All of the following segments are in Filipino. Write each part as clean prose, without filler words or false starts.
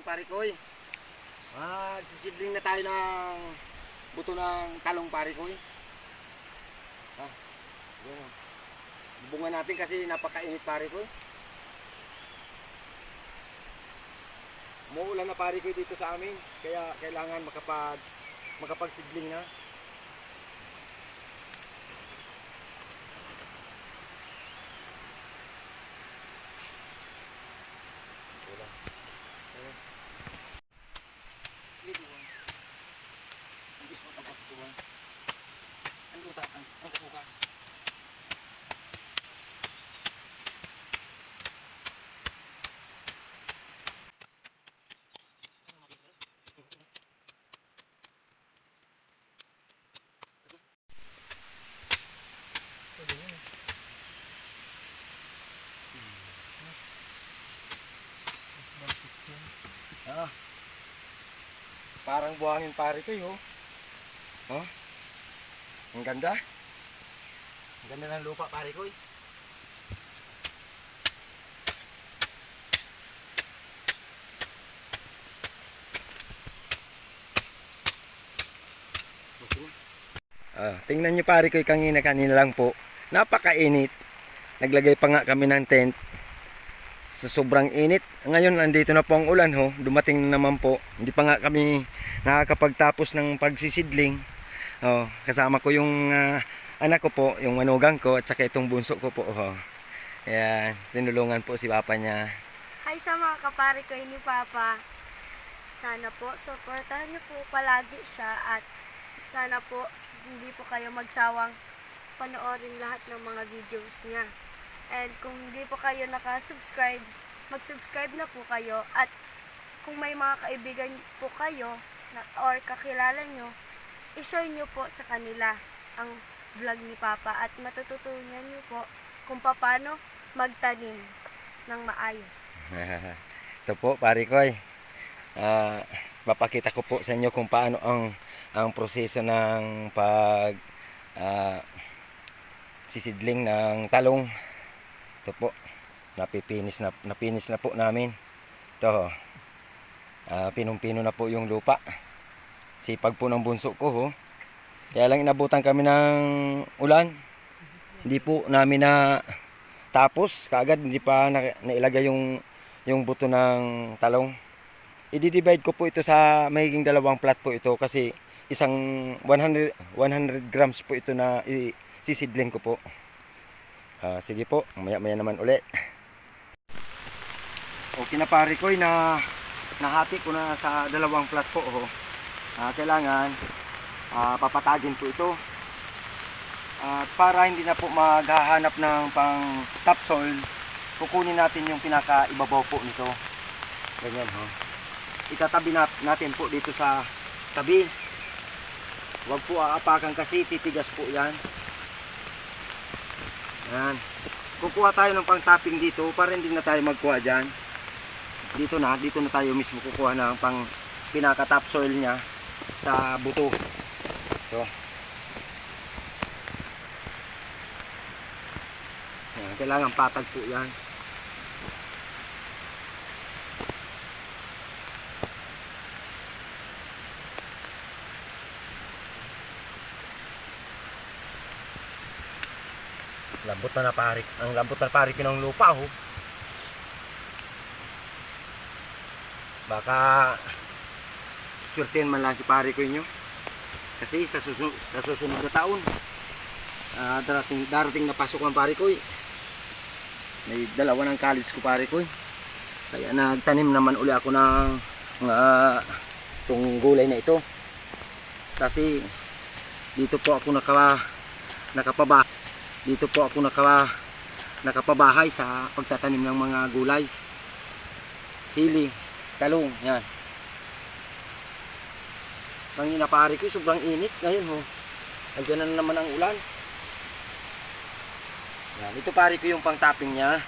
morning pare koy. Sisidling na tayo ng buto ng talong pare koy. Yan. Bubungan natin kasi napakainit pare koy. Umuulan na pare koy dito sa amin, kaya kailangan makapagsidling na. Parang buhangin pare ko yun. Ang ganda. Ang ganda ng lupa pare ko. Tingnan nyo pare ko, kanina lang po. Napakainit. Naglagay pa nga kami ng tent. Sa sobrang init. Ngayon nandito na po ang ulan ho. Dumating na naman po. Hindi pa nga kami nakakapagtapos ng pagsisidling. Kasama ko yung anak ko po, yung manugang ko at saka itong bunso ko po. Ayan, tinulungan po si papa niya. Hi sa mga kapare ko ni Papa. Sana po supportahan niyo po palagi siya at sana po hindi po kayo magsawang panoorin lahat ng mga videos niya. And kung hindi po kayo naka-subscribe, mag-subscribe na po kayo. At kung may mga kaibigan po kayo or kakilala nyo, i-share nyo po sa kanila ang vlog ni Papa at matututunan nyo po kung paano magtanim ng maayos. Ito po pare koy. Papakita ko po sa inyo kung paano ang proseso ng sisidling ng talong. Ito po, napinis na po namin. Ito, pinong-pino na po yung lupa. Sipag po ng bunso ko ho. Kaya lang inabutan kami ng ulan. Hindi po namin na tapos kaagad, hindi pa nailagay yung buto ng talong. I-divide ko po ito sa mahiging dalawang plat po ito kasi isang 100 grams po ito na sisidling ko po. Sige po, maya naman uli. Okay na pare ko, nahati ko na sa dalawang plat po. Kailangan papatagin po ito. Para hindi na po maghahanap ng pang topsoil, kukunin natin yung pinaka-ibabaw po nito. Ganyan ho. Itatabi natin po dito sa tabi. Huwag po aapakan kasi titigas po yan. Yan. Kukuha tayo ng pang-topping dito para hindi na tayo magkuha dyan. Dito na tayo mismo kukuha ng pang pinaka-topsoil niya sa buto. Ito. Yan. Kailangan patag po yan. Ang lambot na pare ko ng lupa ho. Baka surtin man lang si pare ko inyo. Kasi sa susunod na taon darating na pasok ng pare ko. May dalawa ng college ko pare ko. Kaya nagtanim naman uli ako ng itong gulay na ito. Kasi dito po ako nakapabahay sa pagtatanim ng mga gulay. Sili, talong, yan. Kanina pare ko, sobrang init. Ngayon ho, andyan na naman ang ulan. Yan, ito pare ko yung pang-topping niya.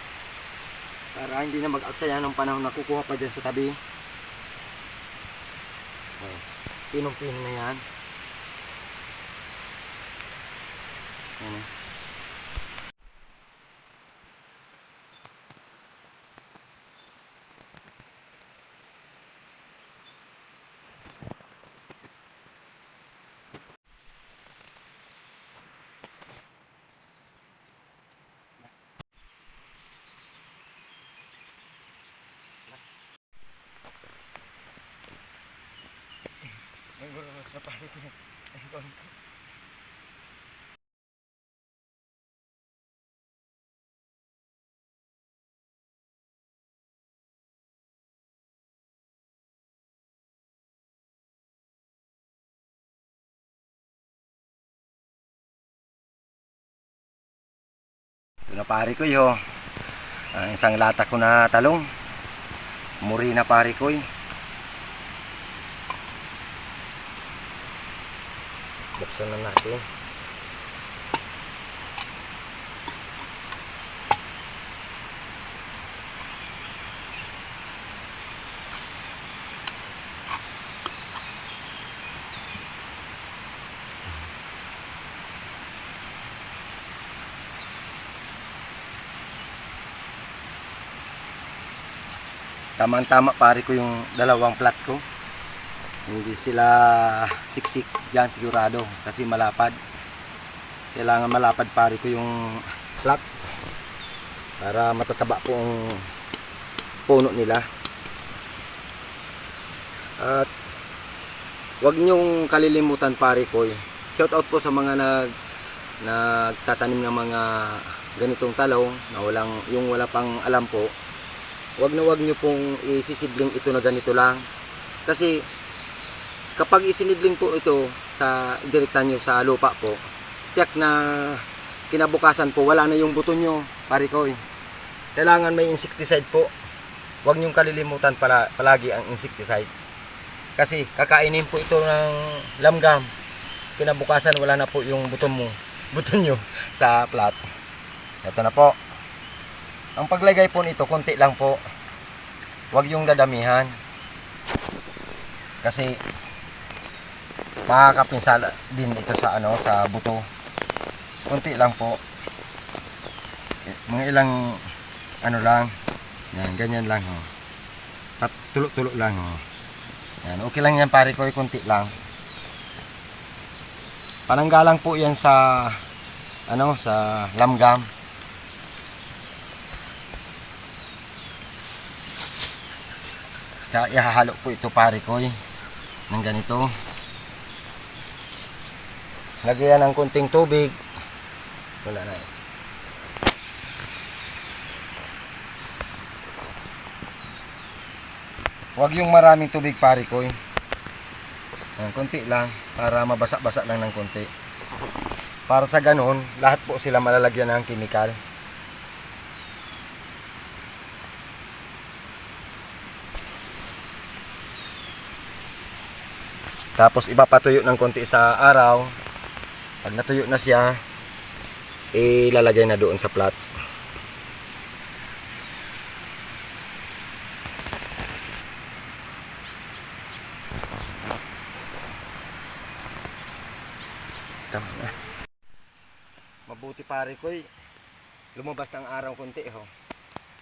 Para hindi na mag-aksaya ng panahon na kukuha pa dyan sa tabi. Pinong-pino na yan. Yan. na pare ko. Ayun. Ito na pare ko yo. Isang lata ko na talong. Muri na pare ko. Buksan na natin. Tama-tama pare ko yung dalawang plat ko. Hindi sila siksik dyan sigurado kasi malapad. Kailangan malapad pare ko yung plat para matataba po ang puno nila. At wag nyong kalilimutan pare ko. Shout out po sa mga nagtatanim ng mga ganitong talong na wala pang alam po. Wag nyo pong isisidling ito na ganito lang. Kasi kapag isinidling po ito sa direkta nyo sa lupa po, tiyak na kinabukasan po wala na yung buto nyo, pare ko. Kailangan may insecticide po. Wag nyong kalilimutan palagi ang insecticide. Kasi kakainin po ito ng lamgam. Kinabukasan wala na po yung buto nyo sa plat. Ito na po. Ang paglagay po nito, konti lang po. Huwag yung dadamihan. Kasi makakapinsala din ito sa buto. Konti lang po. Mga ilang lang. Yan, ganyan lang ho. Tulo-tulo lang ho. Yan, okay lang yan pare ko, konti lang. Pananggalang po yan sa sa lamgam. Kaya ihahalo po ito pare ko ng ganito. Lagyan ng konting tubig. Wala na. Huwag yung maraming tubig pare ko. Konti lang para mabasa-basa lang ng konti. Para sa ganun, lahat po sila malalagyan ng chemical. Tapos ipapatuyo ng konti sa araw. Pag natuyo na siya, ilalagay na doon sa plat. Tama na. Mabuti pare ko, lumabas ng araw konti ho.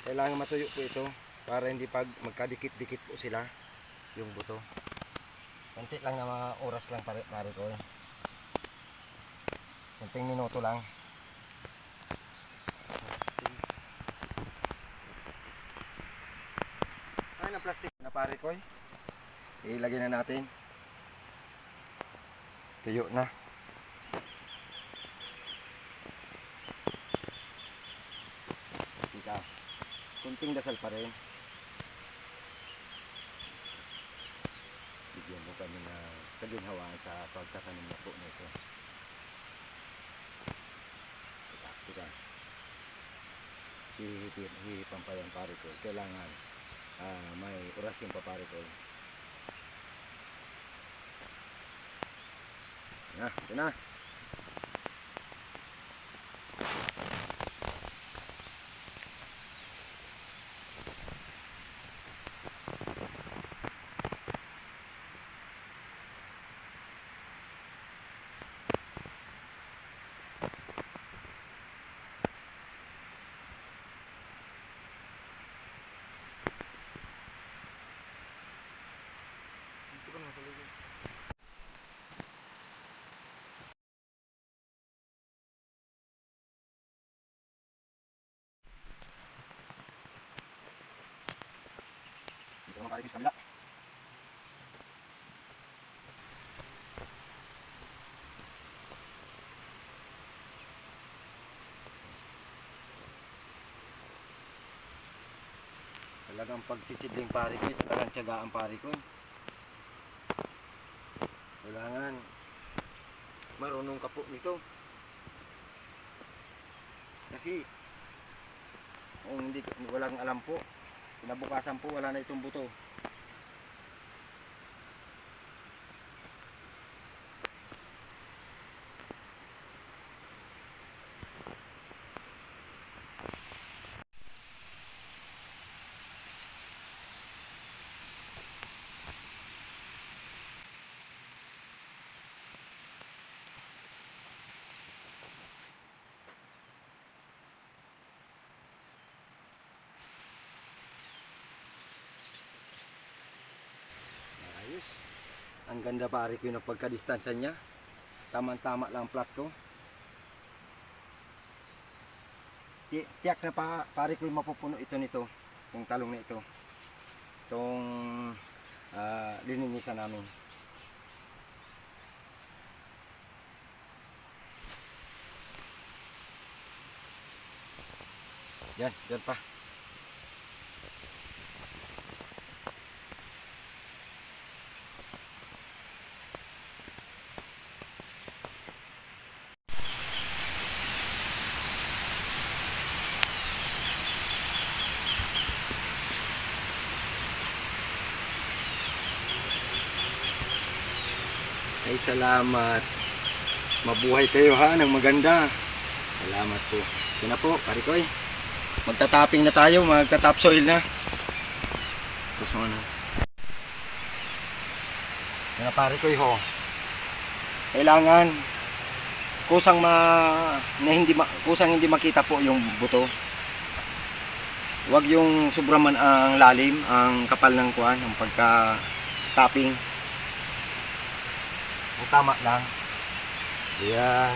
Kailangan matuyo po ito para hindi pag magkadikit-dikit po sila yung buto. Konti lang na mga oras lang pare ko. Konting minuto lang. Ay, na plastic na pare ko. Ilagay na natin. Tuyo na. Tika. Konting dasal pa rin. Bigyan mo kami na kaginhawaan sa pagtatanim na po nito. Tika. Hihipan pa yan pare ko. Kailangan may orasyon pa pare ko. Ito na. Ito na pare ko sa kabila. Talagang pagsisidling pare ko, talagang tiyagaan pare ko. Kailangan marunong ka po nito. Kasi kung hindi walang alam po, kinabukasan po wala na itong buto. Ayos. Ang ganda pare ko yung pagkadistansya niya. Tama-tama lang ang plat ko. Tiyak na pare ko yung mapupuno ito nito. Itong talong na ito. Itong lininisan namin. Yan pa. Ay salamat. Mabuhay kayo ha ng maganda. Salamat po. Ito na po, pare ko. Magta-topping na tayo, magta-top soil na. Tapos mo na. Ito na pare ko ho. Kailangan kusang hindi makita po yung buto. Huwag yung sobrang man ang lalim, ang kapal ng kuwan, ang pagka-topping. Ang tama lang. Yan.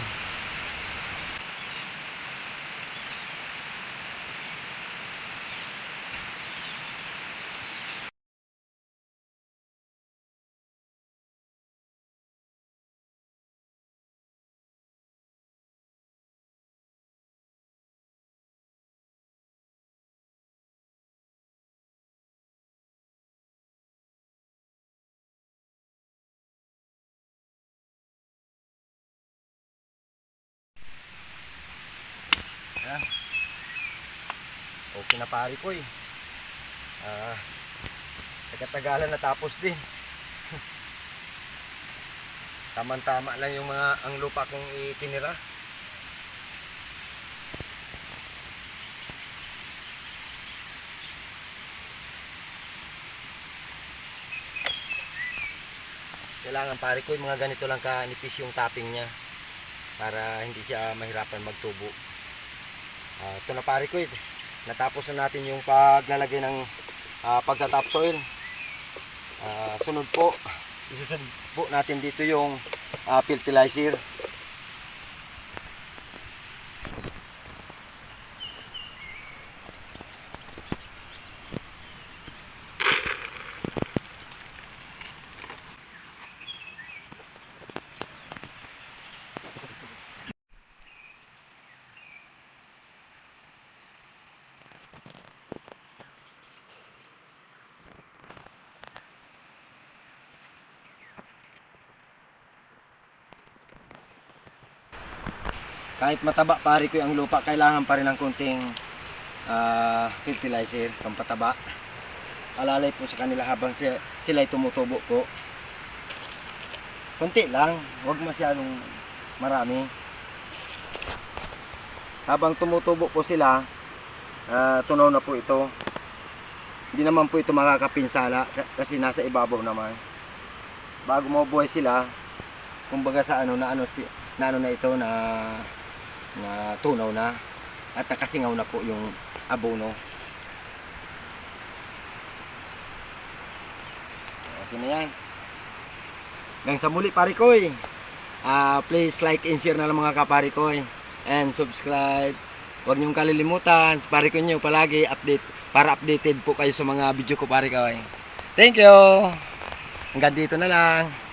Yan. Okay na pare ko tagatagalan natapos din. Tama-tama lang yung ang lupa kong itinira. Kailangan pare ko yung mga ganito lang kanipis yung topping niya para hindi siya mahirapan magtubo. Ito na pare ko, natapos na natin yung paglalagay ng pagtatop soil. Sunod po, isusunod po natin dito yung fertilizer. Kahit mataba pare ko ang lupa, kailangan pa rin ng konting fertilizer, pampataba. Alalay po sa kanila habang sila'y tumutubo po. Konti lang, huwag masyadong marami. Habang tumutubo po sila, tunaw na po ito. Hindi naman po ito makakapinsala kasi nasa ibabaw naman. Bago mabuhay sila, kumbaga sa na ito na tunaw na at nakasingaw na po yung abono. Okay na yan. Hanggang sa muli pare ko. Please like and share na lang mga kapare ko and subscribe. Huwag niyong kalilimutan sa pare ko nyo palagi para updated po kayo sa mga video ko pare ko. Thank you. Hanggang dito na lang.